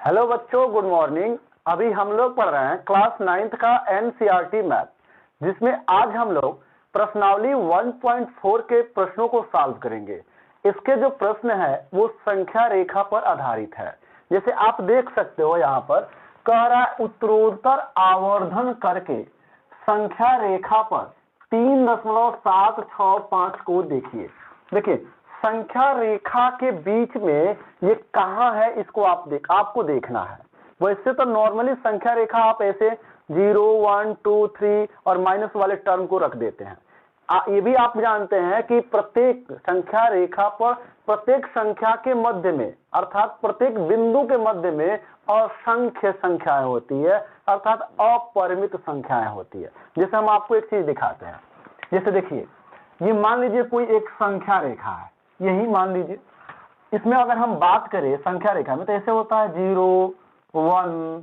Hello बच्चों, good morning. अभी हम लोग पढ़ रहे हैं क्लास 9th का एनसीईआरटी मैथ, जिसमें आज हम लोग प्रश्नावली 1.4 के प्रश्नों को सॉल्व करेंगे। इसके जो प्रश्न है वो संख्या रेखा पर आधारित है। जैसे आप देख सकते हो यहाँ पर कह रहा है उत्तरोत्तर आवर्धन करके संख्या रेखा पर 3.765 को देखिए। देखिए संख्या रेखा के बीच में ये कहाँ है, इसको आपको देखना है। वैसे तो नॉर्मली संख्या रेखा आप ऐसे 0, 1, 2, 3 और माइनस वाले टर्म को रख देते हैं। ये भी आप जानते हैं कि प्रत्येक संख्या रेखा पर प्रत्येक संख्या के मध्य में अर्थात प्रत्येक बिंदु के मध्य में असंख्य संख्याएं होती है, अर्थात अपरिमित संख्याएं होती है। जैसे हम आपको एक चीज दिखाते हैं। जैसे देखिए, ये मान लीजिए कोई एक संख्या रेखा है, यही मान लीजिए। इसमें अगर हम बात करें संख्या रेखा में तो ऐसे होता है 0, 1,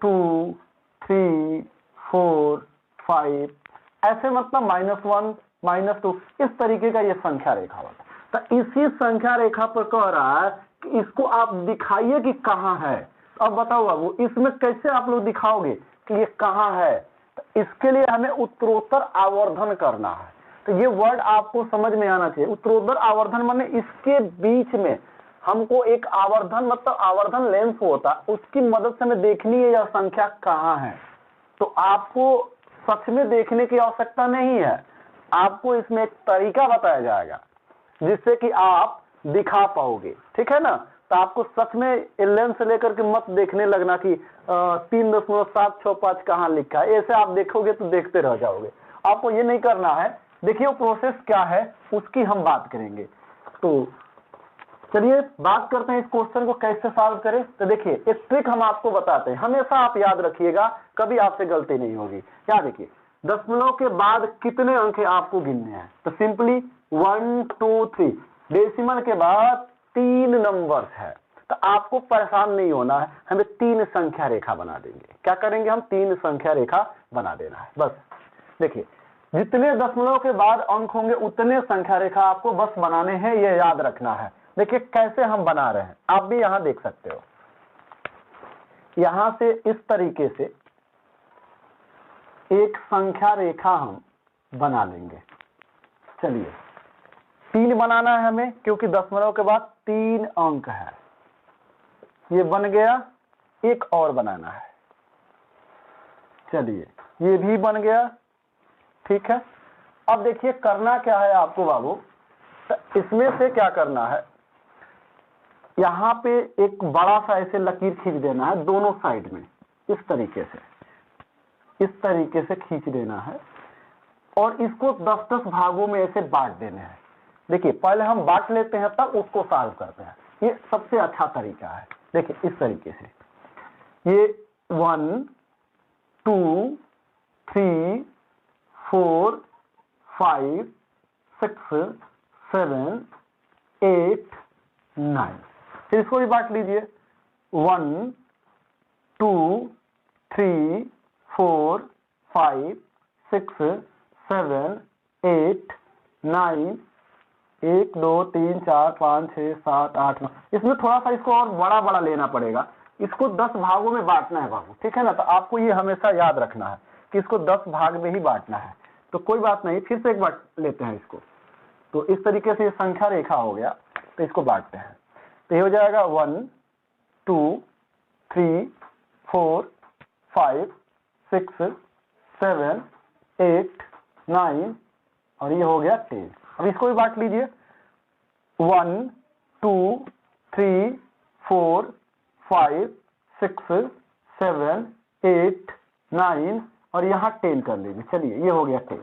2, 3, 4, 5, ऐसे मतलब -1, -2, इस तरीके का ये संख्या रेखा होता है। तो इसी संख्या रेखा पर कह रहा है कि इसको आप दिखाइए कि कहाँ है। अब बताओ बाबू, इसमें कैसे आप लोग दिखाओगे कि ये कहाँ है? तो इसके लिए हमें उत्तरोत्तर आवर्धन करना है। तो ये वर्ड आपको समझ में आना चाहिए। उत्तरोत्तर आवर्धन माने इसके बीच में हमको एक आवर्धन मतलब आवर्धन लेंस होता है, उसकी मदद से हमें देखनी है यह संख्या कहाँ है। तो आपको सच में देखने की आवश्यकता नहीं है, आपको इसमें एक तरीका बताया जाएगा जिससे कि आप दिखा पाओगे। ठीक है ना? तो आपको सच में लेंस लेकर के मत देखने लगना कि 3.765 कहाँ लिखा है। ऐसे आप देखोगे तो देखते रह जाओगे। आपको ये नहीं करना है। देखिए वो प्रोसेस क्या है उसकी हम बात करेंगे। तो चलिए बात करते हैं इस क्वेश्चन को कैसे सॉल्व करें। तो देखिए एक ट्रिक हम आपको बताते हैं, हमेशा आप याद रखिएगा, कभी आपसे गलती नहीं होगी। क्या देखिए, दशमलव के बाद कितने अंक आपको गिनने हैं? तो सिंपली 1, 2, 3, डेसिमल के बाद 3 नंबर्स है। तो आपको परेशान नहीं होना है, हमें 3 संख्या रेखा बना देंगे। क्या करेंगे हम? 3 संख्या रेखा बना देना है बस। देखिए जितने दशमलव के बाद अंक होंगे उतने संख्या रेखा आपको बस बनाने हैं, ये याद रखना है। देखिए कैसे हम बना रहे हैं, आप भी यहां देख सकते हो। यहां से इस तरीके से एक संख्या रेखा हम बना लेंगे। चलिए 3 बनाना है हमें, क्योंकि दशमलव के बाद 3 अंक है। ये बन गया। एक और बनाना है। चलिए ये भी बन गया। ठीक है। अब देखिए करना क्या है आपको बाबू, तो इसमें से क्या करना है, यहां पे एक बड़ा सा ऐसे लकीर खींच देना है दोनों साइड में, इस तरीके से खींच देना है और इसको 10-10 भागों में ऐसे बांट देने हैं। देखिए पहले हम बांट लेते हैं तब उसको सॉल्व करते हैं, ये सबसे अच्छा तरीका है। देखिए इस तरीके से ये 1, 2, 3, 4, 5, 6, 7, 8, 9। फिर इसको भी बांट लीजिए। 1, 2, 3, 4, 5, 6, 7, 8, 9, 1, 2, 3, 4, 5, 6, 7, 8, 9। इसमें थोड़ा सा इसको और बड़ा बड़ा लेना पड़ेगा। इसको 10 भागों में बांटना है बाबू। ठीक है ना? तो आपको ये हमेशा याद रखना है कि इसको 10 भाग में ही बांटना है। तो कोई बात नहीं, फिर से एक बार लेते हैं इसको। तो इस तरीके से ये संख्या रेखा हो गया। तो इसको बांटते हैं। तो ये हो जाएगा 1, 2, 3, 4, 5, 6, 7, 8, 9 और ये हो गया 10। अब इसको भी बांट लीजिए। 1, 2, 3, 4, 5, 6, 7, 8, 9 और यहाँ 10 कर लीजिए। चलिए ये हो गया 10।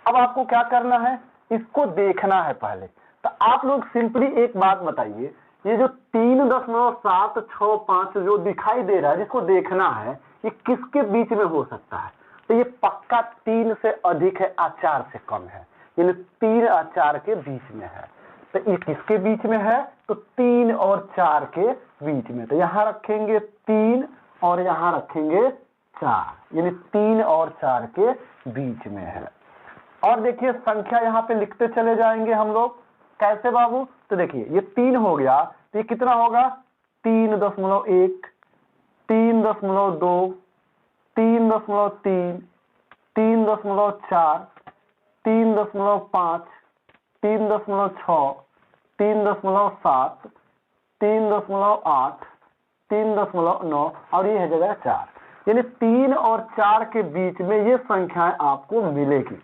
अब आपको क्या करना है, इसको देखना है पहले। तो आप लोग सिंपली एक बात बताइए, ये जो 3.765 जो दिखाई दे रहा है, जिसको देखना है, ये किसके बीच में हो सकता है? तो ये पक्का 3 से अधिक है, 4 से कम है, यानी 3 और 4 के बीच में है। तो ये किसके बीच में है? तो 3 और 4 के बीच में। तो यहां रखेंगे 3 और यहां रखेंगे 4, यानी 3 और 4 के बीच में है। और देखिए संख्या यहाँ पे लिखते चले जाएंगे हम लोग। कैसे बाबू? तो देखिए ये 3 हो गया, तो ये कितना होगा? 3.1, 3.2, 3.3, 3.4, 3.5, 3.6, 3.7, 3.8, 3.9 और ये है जगह 4। यानी 3 और 4 के बीच में ये संख्याएं आपको मिलेगी।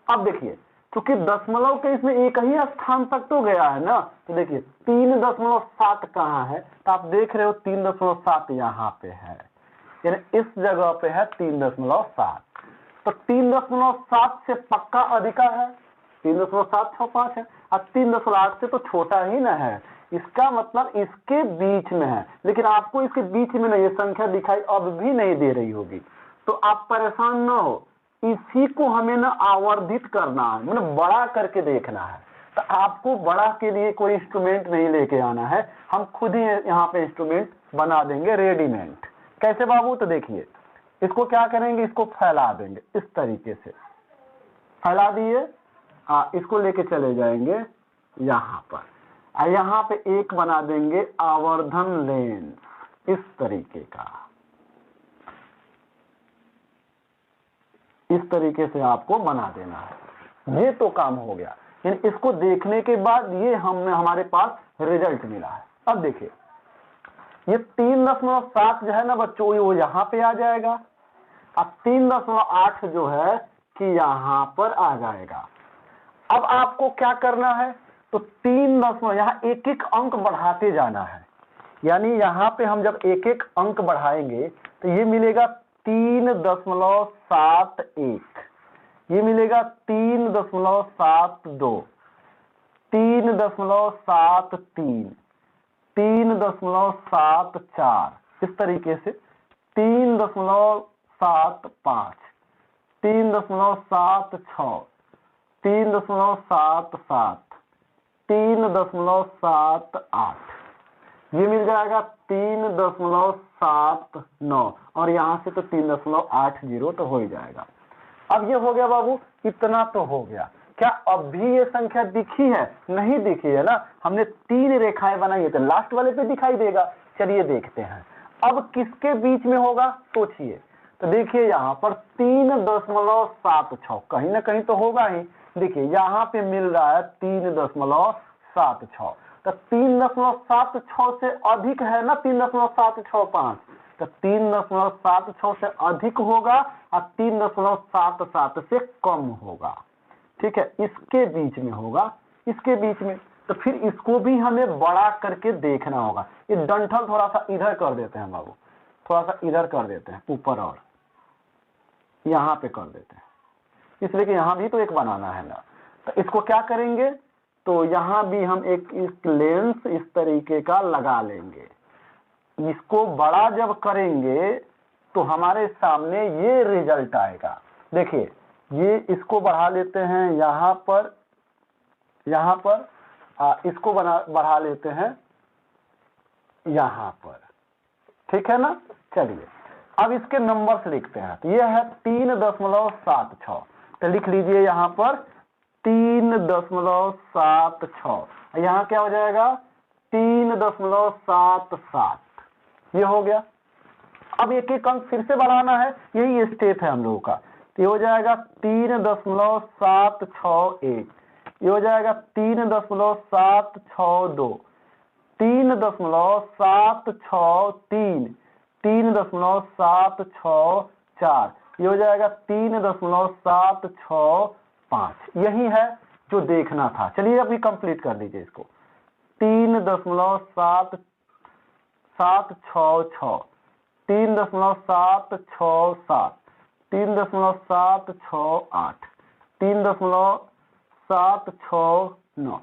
अब देखिए क्योंकि दशमलव के इसमें एक ही स्थान तक तो गया है ना, तो देखिए 3.7 कहाँ है, तो आप देख रहे हो 3.7 यहाँ पे है, यानी इस जगह पे है 3.7। तो 3.7 से पक्का अधिका है, 3.765 है, अब 3.8 से तो छोटा ही ना है, इसका मतलब इसके बीच में है। लेकिन आपको इसके बीच में नहीं, ये संख्या दिखाई अब भी नहीं दे रही होगी, तो आप परेशान न हो, इसी को हमें ना आवर्धित करना है, मतलब बड़ा करके देखना है। तो आपको बड़ा के लिए कोई इंस्ट्रूमेंट नहीं लेके आना है, हम खुद ही यहाँ पे इंस्ट्रूमेंट बना देंगे रेडीमेड। कैसे बाबू, तो देखिए इसको क्या करेंगे, इसको फैला देंगे इस तरीके से, फैला दिए, इसको लेके चले जाएंगे यहाँ पर, यहाँ पे एक बना देंगे आवर्धन लेंस इस तरीके का, इस तरीके से आपको बना देना है। ये तो काम हो गया, यानी इसको देखने के बाद ये हमारे पास रिजल्ट मिला है। अब देखिए ये 3.7 जो है ना बच्चों, वो यहाँ पे आ जाएगा, अब 3.8 जो है कि यहाँ पर आ जाएगा। अब आपको क्या करना है, तो 3 यहाँ एक एक अंक बढ़ाते जाना है, यानी यहाँ पे हम जब एक एक अंक बढ़ाएंगे तो ये मिलेगा 3.71, ये मिलेगा 3.72, 3.73, 3.74, इस तरीके से 3.75, 3.76, 3.77, 3.78, ये मिल जाएगा 3.79 और यहाँ से तो 3.80 तो हो ही जाएगा। अब ये हो गया बाबू, इतना तो हो गया। क्या अब भी ये संख्या दिखी है? नहीं दिखी है ना, हमने 3 रेखाएं बनाई है, तो लास्ट वाले पे दिखाई देगा। चलिए देखते हैं अब किसके बीच में होगा, सोचिए। तो देखिए यहाँ पर 3.76 कहीं ना कहीं तो होगा ही। देखिए यहाँ पे मिल रहा है 3.76, तो 3.76 से अधिक है ना 3.765, तो 3.76 से अधिक होगा और 3.77 से कम होगा। ठीक है, इसके बीच में होगा, इसके बीच में। तो फिर इसको भी हमें बड़ा करके देखना होगा। ये डंठल थोड़ा सा इधर कर देते हैं बाबू, थोड़ा सा इधर कर देते हैं ऊपर और यहाँ पे कर देते हैं, इसलिए कि यहाँ भी तो एक बनाना है ना। तो इसको क्या करेंगे, तो यहाँ भी हम एक इस लेंस इस तरीके का लगा लेंगे। इसको बड़ा जब करेंगे तो हमारे सामने ये रिजल्ट आएगा। देखिए ये इसको बढ़ा लेते हैं यहाँ पर, इसको बढ़ा लेते हैं यहाँ पर, ठीक है ना। चलिए अब इसके नंबर्स लिखते हैं। तो ये है 3.76, तो लिख लीजिए यहाँ पर 3.76, यहाँ क्या हो जाएगा 3.77, ये हो गया। अब एक एक अंक फिर से बढ़ाना है, यही स्टेप है हम लोगों का। तो ये हो जाएगा 3.761, ये हो जाएगा 3.762, 3.763, 3.764, ये हो जाएगा 3.765। यही है जो देखना था। चलिए अभी कंप्लीट कर लीजिए इसको। 3.766, 3.767, 3.768, 3.769।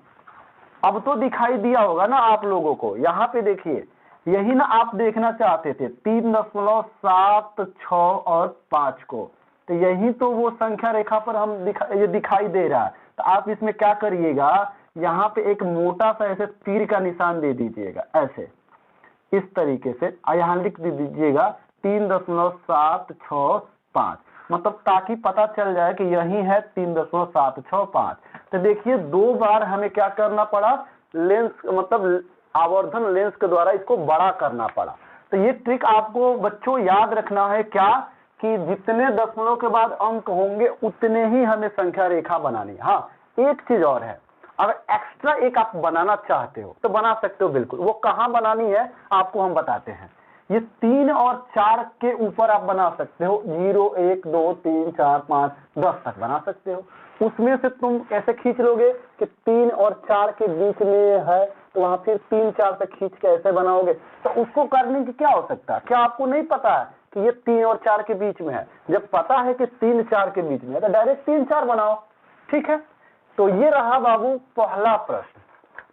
अब तो दिखाई दिया होगा ना आप लोगों को। यहाँ पे देखिए, यही ना आप देखना चाहते थे 3.76 और 5 को, तो यही तो वो संख्या रेखा पर हम ये दिखाई दे रहा है। तो आप इसमें क्या करिएगा, यहाँ पे एक मोटा सा ऐसे तीर का निशान दे दीजिएगा, ऐसे इस तरीके से, यहाँ लिख दीजिएगा 3.765, मतलब ताकि पता चल जाए कि यही है 3.765। तो देखिए 2 बार हमें क्या करना पड़ा, लेंस मतलब आवर्धन लेंस के द्वारा इसको बड़ा करना पड़ा। तो ये ट्रिक आपको बच्चों याद रखना है क्या, कि जितने दशमलव के बाद अंक होंगे उतने ही हमें संख्या रेखा बनानी है। हाँ, एक चीज और है, अगर एक्स्ट्रा एक आप बनाना चाहते हो तो बना सकते हो बिल्कुल। वो कहाँ बनानी है आपको हम बताते हैं। ये 3 और 4 के ऊपर आप बना सकते हो, 0 1 2 3 4 5 10 तक बना सकते हो। उसमें से तुम कैसे खींच लोगे कि 3 और 4 के बीच में है, तो वहां फिर 3 4 से खींच के ऐसे बनाओगे। तो उसको करने की क्या हो सकता है, क्या आपको नहीं पता है कि ये 3 और 4 के बीच में है? जब पता है कि 3 4 के बीच में है तो डायरेक्ट 3 4 बनाओ, ठीक है। तो ये रहा बाबू पहला प्रश्न।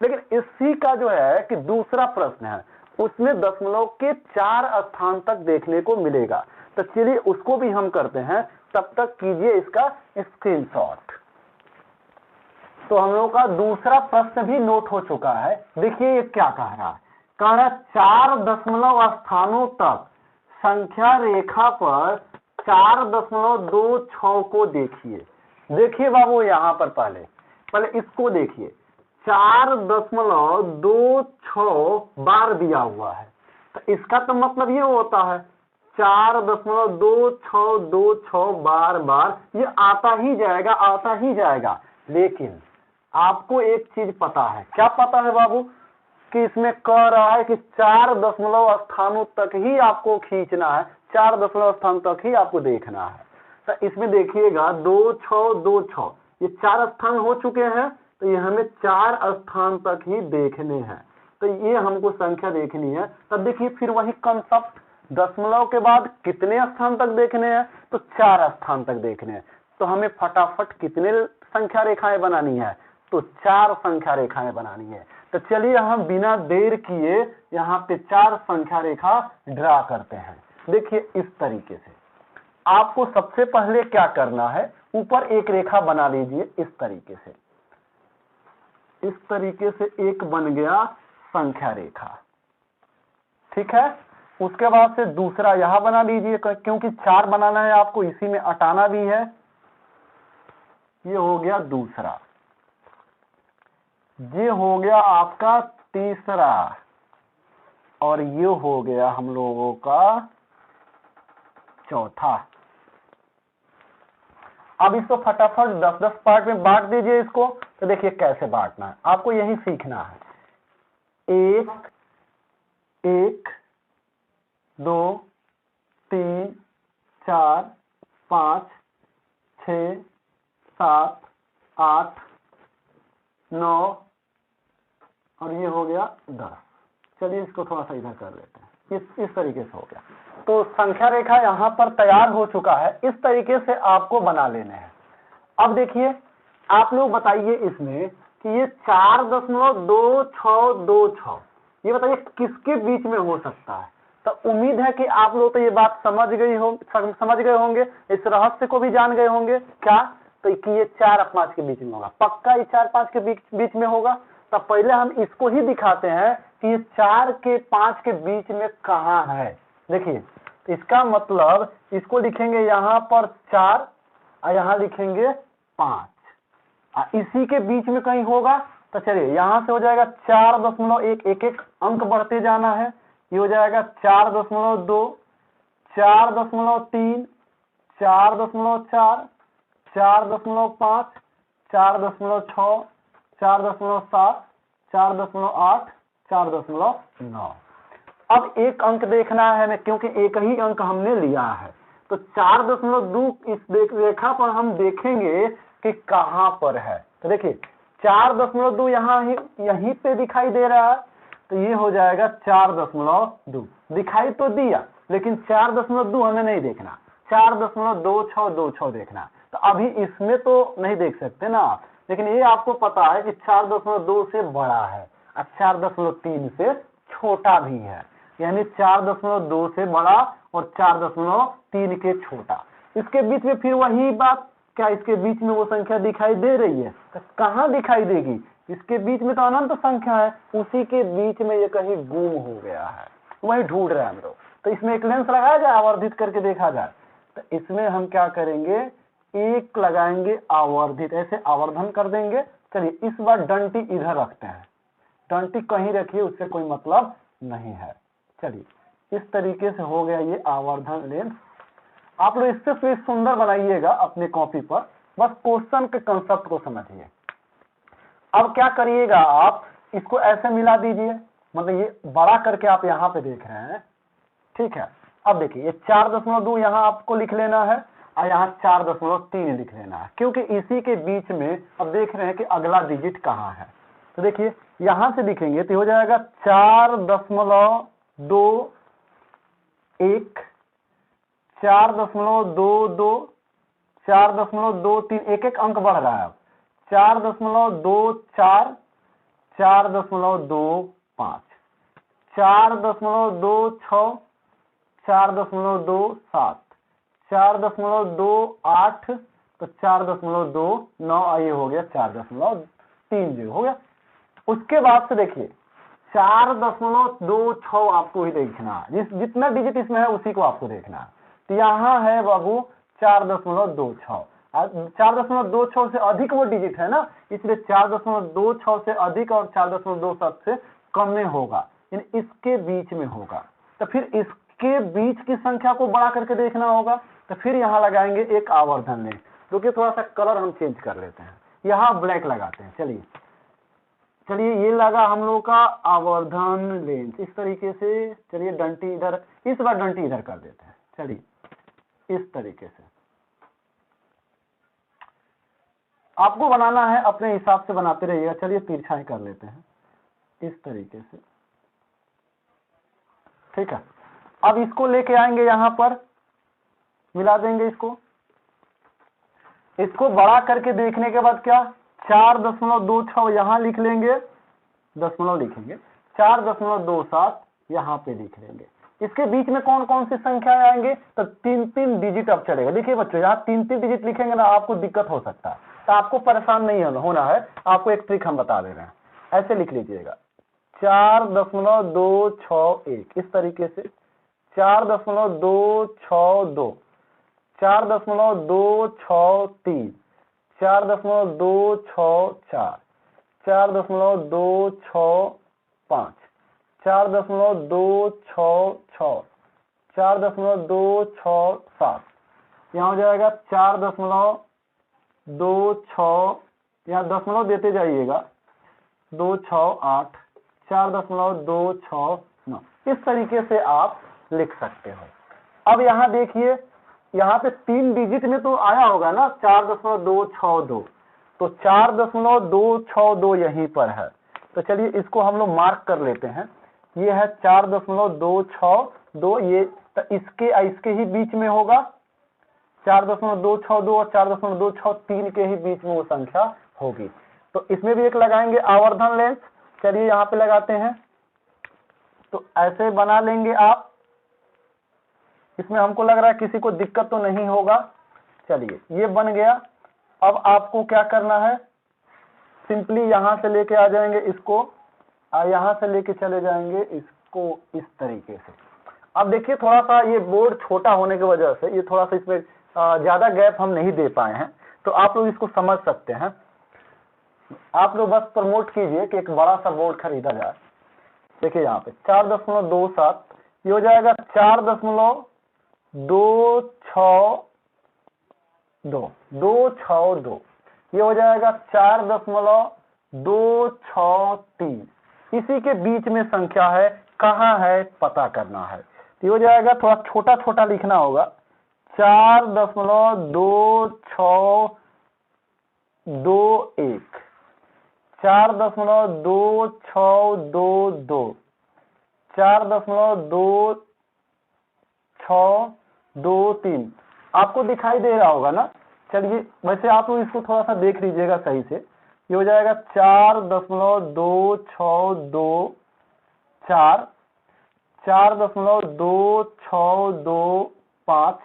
लेकिन इसी का जो है कि दूसरा प्रश्न है, उसमें दशमलव के 4 स्थान तक देखने को मिलेगा। तो चलिए उसको भी हम करते हैं, तब तक कीजिए इसका स्क्रीनशॉट। तो हम लोग का दूसरा प्रश्न भी नोट हो चुका है। देखिए ये क्या कह रहा है, कह रहा 4 दशमलव स्थानों तक संख्या रेखा पर 4.26 को देखिए। देखिए बाबू यहां पर पहले इसको देखिए, 4.26 बार दिया हुआ है। तो इसका तो मतलब ये होता है 4.2626 बार बार ये आता ही जाएगा। लेकिन आपको एक चीज पता है, क्या पता है बाबू, कि इसमें कह रहा है कि 4 दशमलव स्थानों तक ही आपको खींचना है, 4 दशमलव स्थान तक ही आपको देखना है। तो इसमें देखिएगा 2 6 2 6 ये 4 स्थान हो चुके हैं, तो ये हमें 4 स्थान तक ही देखने हैं। तो ये हमको संख्या देखनी है। तब देखिए फिर वही कंसेप्ट, दशमलव के बाद कितने स्थान तक देखने हैं, तो 4 स्थान तक देखने हैं। तो हमें फटाफट कितने संख्या रेखाएं बनानी है, तो 4 संख्या रेखाएं बनानी है। तो चलिए हम बिना देर किए यहाँ पे 4 संख्या रेखा ड्रा करते हैं। देखिए इस तरीके से आपको सबसे पहले क्या करना है, ऊपर एक रेखा बना लीजिए इस तरीके से। इस तरीके से एक बन गया संख्या रेखा, ठीक है। उसके बाद से दूसरा यहां बना लीजिए, क्योंकि 4 बनाना है आपको, इसी में अटाना भी है। ये हो गया दूसरा, ये हो गया आपका तीसरा, और ये हो गया हम लोगों का चौथा। अब इसको फटाफट 10-10 पार्ट में बांट दीजिए इसको। तो देखिए कैसे बांटना है, आपको यही सीखना है। 1 1 2 3 4 5 6 7 8 9 और ये हो गया 10। चलिए इसको थोड़ा सा इधर कर लेते हैं, इस तरीके से हो गया। तो संख्या रेखा यहाँ पर तैयार हो चुका है। इस तरीके से आपको बना लेने हैं। अब देखिए आप लोग बताइए इसमें कि ये 4.2626 ये बताइए किसके बीच में हो सकता है। तो उम्मीद है कि आप लोग तो ये बात समझ गए होंगे, इस रहस्य को भी जान गए होंगे क्या, तो कि ये 4 और 5 के बीच में होगा। पक्का ये 4 5 के बीच में होगा। तो पहले हम इसको ही दिखाते हैं कि ये 4 के 5 के बीच में कहाँ है। देखिए इसका मतलब इसको लिखेंगे यहाँ पर 4 और यहाँ लिखेंगे 5, इसी के बीच में कहीं होगा। तो चलिए यहाँ से हो जाएगा 4.1, एक अंक बढ़ते जाना है। ये हो जाएगा 4.2, 4.3, 4.4, 4.5, 4.6, 4.7, 4.8, 4.9। अब एक अंक देखना है हमें, क्योंकि एक ही अंक हमने लिया है। तो 4.2 इस रेखा पर हम देखेंगे कि कहां पर है। तो देखिए 4.2 यहीं पे दिखाई दे रहा है। तो ये हो जाएगा 4.2, दिखाई तो दिया लेकिन 4.2 हमें नहीं देखना, 4.2626 देखना। तो अभी इसमें तो नहीं देख सकते ना आप, लेकिन ये आपको पता है कि 4.2 से बड़ा है और 4.3 से छोटा भी है, यानी 4.2 से बड़ा और 4.3 के छोटा। इसके बीच में फिर वही बात, क्या इसके बीच में वो संख्या दिखाई दे रही है? तो कहाँ दिखाई देगी? इसके बीच में तो अनंत संख्या है, उसी के बीच में ये कहीं गुम हो गया है, वही ढूंढ रहे हैं हम लोग। तो इसमें एक लेंस लगाया जाए, आवर्धित करके देखा जाए। तो इसमें हम क्या करेंगे, एक लगाएंगे आवर्धित, ऐसे आवर्धन कर देंगे। चलिए इस बार डंटी इधर रखते हैं, 20 कहीं रखिए, उससे कोई मतलब नहीं है। चलिए इस तरीके से हो गया ये आवर्धन लेंस। आप लोग इससे फिर सुंदर बनाइएगा अपने कॉपी पर, बस क्वेश्चन के कंसेप्ट को समझिए। अब क्या करिएगा, आप इसको ऐसे मिला दीजिए, मतलब ये बड़ा करके आप यहाँ पे देख रहे हैं, ठीक है। अब देखिए ये 4.2 यहाँ आपको लिख लेना है और यहाँ 4.3 लिख लेना है, क्योंकि इसी के बीच में अब देख रहे हैं कि अगला डिजिट कहाँ है। तो देखिए यहां से लिखेंगे तो हो जाएगा 4.21, 4.22, 4.23, एक एक अंक बढ़ रहा है अब, 4.24, 4.25, 4.26, 4.27, 4.28, तो 4.29, ये हो गया 4.30 हो गया। उसके बाद से देखिए 4.26 आपको ही देखना है, जितना डिजिट इसमें है उसी को आपको देखना है। तो यहाँ है बाबू 4.26, 4.26 से अधिक वो डिजिट है ना, इसलिए 4.26 से अधिक और 4.27 से कम में होगा, यानी इसके बीच में होगा। तो फिर इसके बीच की संख्या को बड़ा करके देखना होगा, तो फिर यहाँ लगाएंगे एक आवर्धन लेंस। क्योंकि थोड़ा सा कलर हम चेंज कर लेते हैं, यहाँ ब्लैक लगाते हैं। चलिए ये लगा हम लोग का आवर्धन लेंस इस तरीके से। चलिए डंटी इधर, इस बार डंटी इधर कर देते हैं। चलिए इस तरीके से आपको बनाना है, अपने हिसाब से बनाते रहिएगा। चलिए तिरछाई कर लेते हैं इस तरीके से, ठीक है। अब इसको लेके आएंगे यहाँ पर, मिला देंगे इसको बड़ा करके देखने के बाद क्या 4.26 यहाँ लिख लेंगे, दशमलव लिखेंगे, 4.27 यहाँ पे लिख लेंगे। इसके बीच में कौन कौन सी संख्या आएंगे, तो 3 डिजिट अब चलेगा। देखिए बच्चों यहाँ 3 डिजिट लिखेंगे ना, आपको दिक्कत हो सकता है, तो आपको परेशान नहीं होना है। आपको एक ट्रिक हम बता दे रहे हैं, ऐसे लिख लीजिएगा 4.261 इस तरीके से, 4.262, 4.263, 4.264, 4.265, 4.266, 4.267, यहाँ हो जाएगा 4.26, यहाँ दशमलव देते जाइएगा, 268, 4.269 इस तरीके से आप लिख सकते हो। अब यहाँ देखिए, यहाँ पे 3 डिजिट में तो आया होगा ना 4.262, तो 4.262 यहीं पर है। तो चलिए इसको हम लोग मार्क कर लेते हैं, ये है 4.262, ये इसके ही बीच में होगा, 4.262 और 4.263 के ही बीच में वो संख्या होगी। तो इसमें भी एक लगाएंगे आवर्धन लेंस। चलिए यहाँ पे लगाते हैं, तो ऐसे बना लेंगे आप। इसमें हमको लग रहा है किसी को दिक्कत तो नहीं होगा। चलिए ये बन गया। अब आपको क्या करना है, सिंपली यहाँ से लेके आ जाएंगे इसको, और यहाँ से लेके चले जाएंगे इसको इस तरीके से। अब देखिए थोड़ा सा ये बोर्ड छोटा होने की वजह से ये थोड़ा सा इसमें ज्यादा गैप हम नहीं दे पाए हैं, तो आप लोग इसको समझ सकते हैं। आप लोग बस प्रमोट कीजिए कि एक बड़ा सा बोर्ड खरीदा जाए। देखिए यहाँ पे 4.27 ये हो जाएगा 4.262, ये हो जाएगा 4.263। इसी के बीच में संख्या है, कहाँ है पता करना है। तो ये हो जाएगा, थोड़ा छोटा छोटा लिखना होगा, 4.2621, 4.2622, 4.2623 आपको दिखाई दे रहा होगा ना। चलिए वैसे आप लोग इसको थोड़ा सा देख लीजिएगा सही से। ये हो जाएगा 4.2624, 4.2625,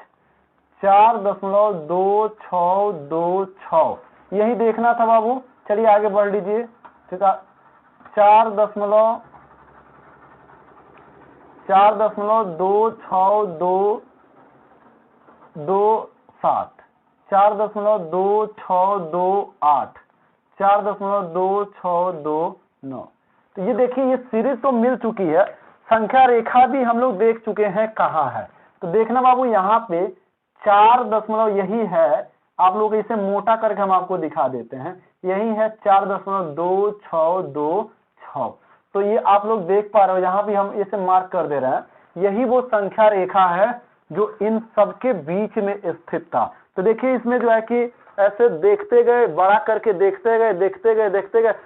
4.2626 यही देखना था बाबू। चलिए आगे बढ़ लीजिए, ठीक है। 4.2627, 4.2629, 4.2629, तो ये देखिए ये सीरीज तो मिल चुकी है, संख्या रेखा भी हम लोग देख चुके हैं कहाँ है। तो देखना बाबू यहाँ पे 4 यही है, आप लोग इसे मोटा करके हम आपको दिखा देते हैं, यही है 4.2626। तो ये आप लोग देख पा रहे हो, यहाँ भी हम इसे मार्क कर दे रहे हैं, यही वो संख्या रेखा है जो इन सबके बीच में स्थित था। तो देखिए इसमें जो है कि ऐसे देखते गए, बड़ा करके देखते गए,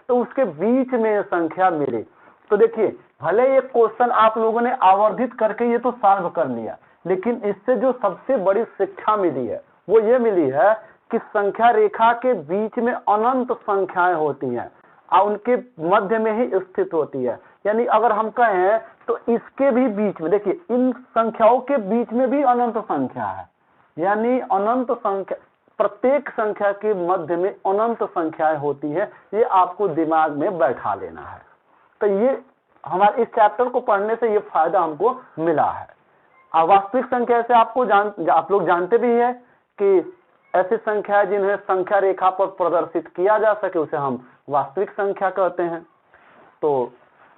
तो उसके बीच में ये संख्या मिली। तो देखिए भले ये क्वेश्चन आप लोगों ने आवर्धित करके ये तो सॉल्व कर लिया, लेकिन इससे जो सबसे बड़ी शिक्षा मिली है वो ये मिली है कि संख्या रेखा के बीच में अनंत संख्याएं होती हैं और उनके मध्य में ही स्थित होती है। यानी अगर हम कहें तो इसके भी बीच में, देखिए इन संख्याओं के बीच में भी अनंत संख्या है, यानी अनंत संख्या, प्रत्येक संख्या के मध्य में अनंत संख्याएं होती है, ये आपको दिमाग में बैठा लेना है। तो ये हमारे इस चैप्टर को पढ़ने से ये फायदा हमको मिला है। वास्तविक संख्या से आप लोग जानते भी है कि ऐसी संख्या जिन्हें संख्या रेखा पर प्रदर्शित किया जा सके उसे हम वास्तविक संख्या कहते हैं। तो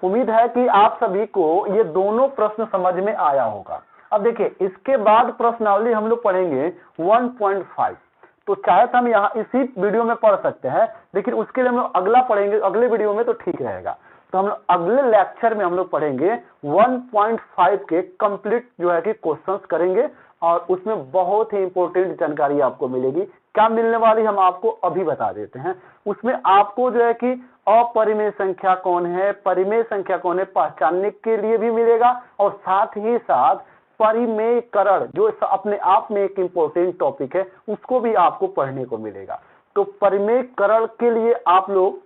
उम्मीद है कि आप सभी को ये दोनों प्रश्न समझ में आया होगा। अब देखिए इसके बाद प्रश्नावली हम लोग पढ़ेंगे 1.5। तो चाहे तो हम यहाँ इसी वीडियो में पढ़ सकते हैं, लेकिन उसके लिए हम लोग अगला पढ़ेंगे, अगले वीडियो में, तो ठीक रहेगा। तो हम लोग अगले लेक्चर में हम लोग पढ़ेंगे 1.5 के कंप्लीट जो है कि क्वेश्चंस करेंगे, और उसमें बहुत ही इंपॉर्टेंट जानकारी आपको मिलेगी। क्या मिलने वाली हम आपको अभी बता देते हैं। उसमें आपको जो है कि अपरिमेय संख्या कौन है, परिमेय संख्या कौन है, पहचानने के लिए भी मिलेगा, और साथ ही साथ परिमेयकरण जो अपने आप में एक इंपॉर्टेंट टॉपिक है, उसको भी आपको पढ़ने को मिलेगा। तो परिमेयकरण के लिए आप लोग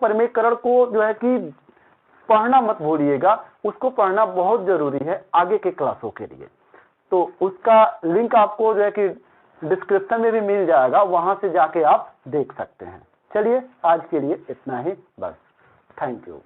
परिमेयकरण को जो है कि पढ़ना मत भूलिएगा, उसको पढ़ना बहुत जरूरी है आगे के क्लासों के लिए। तो उसका लिंक आपको जो है कि डिस्क्रिप्शन में भी मिल जाएगा, वहां से जाके आप देख सकते हैं। चलिए आज के लिए इतना ही बस। Thank you.